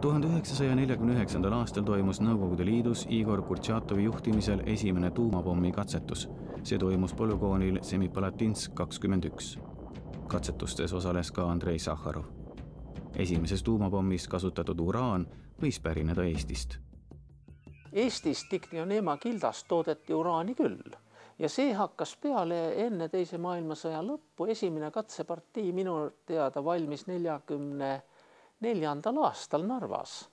1949. aastal toimus Nõukogude Liidus Igor Kurtšatovi juhtimisel esimene tuumapommi katsetus. See toimus polügoonil Semipalatinsk 21. Katsetustes osales ka Andrei Sahharov. Esimeses tuumapommis kasutatud uraan võis pärineda Eestist. Eestis Tiknionema kildast toodeti uraani küll ja see hakkas peale enne teise maailmasõja lõppu. Esimene katsepartii minu teada valmis 1944. aastal Narvas.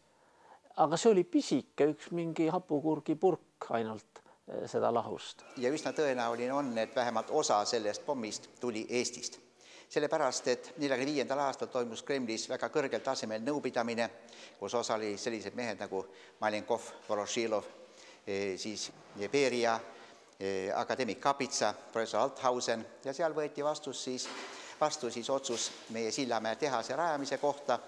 Aga see oli pisike, üks mingi hapukurgi purk ainult seda lahust. Ja üsna tõenäoline on, et vähemalt osa sellest pommist tuli Eestist. Sellepärast, et 1945. aastal toimus Kremlis väga kõrgel tasemel nõupidamine, kus osali sellised mehed nagu Malenkov, Vorošilov, siis Beria, akadeemik Kapitsa, professor Althausen ja seal võeti vastu otsus meie Sillamäe tehase rajamise kohta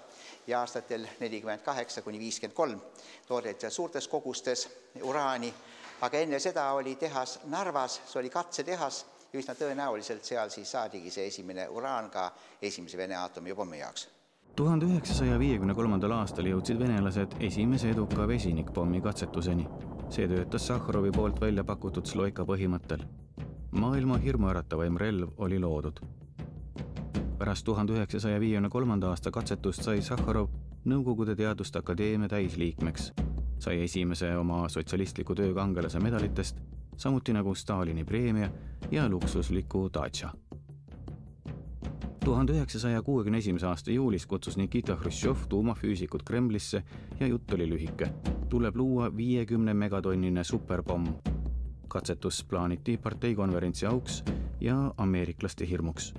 ja aastatel 48–53 toodeti suurtes kogustes uraani, aga enne seda oli tehas Narvas, see oli katsetehas ja üsna tõenäoliselt seal siis saadigi see esimene uraan ka esimese Vene aatomipommi jaoks. 1953. aastal jõudsid venelased esimese eduka vesinikpommi katsetuseni. See töötas Sahharovi poolt välja pakutud Sloika põhimõttel. Maailma hirmuäratavaim relv oli loodud. Pärast 1953. aasta katsetust sai Sahharov Nõukogude Teaduste Akadeemia täisliikmeks. Sai esimese oma sotsialistliku töökangelase medalitest, samuti nagu Stalini preemia ja luksusliku Dacia. 1961. aasta juulis kutsus Nikita Hruštšov tuumafüüsikud Kremlisse ja jutt oli lühike. Tuleb luua 50 megatonnine superpomm. Katsetus plaaniti parteikonverentsi auks ja ameeriklaste hirmuks.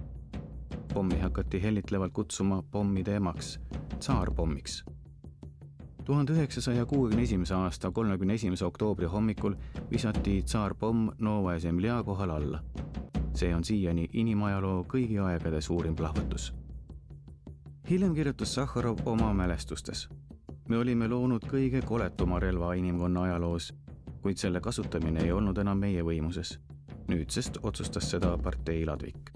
Pommi hakati hellitlevalt kutsuma pommide emaks, tsaarpommiks. 1961. aasta 31. oktoobri hommikul visati tsaarpomm Novaja Zemlja kohal alla. See on siiani inimajaloo kõigi aegade suurim plahvatus. Hiljem kirjutas Sahharov oma mälestustes. Me olime loonud kõige koletuma relva inimkonna ajaloos, kuid selle kasutamine ei olnud enam meie võimuses. Nüüdsest otsustas seda partei ladvik.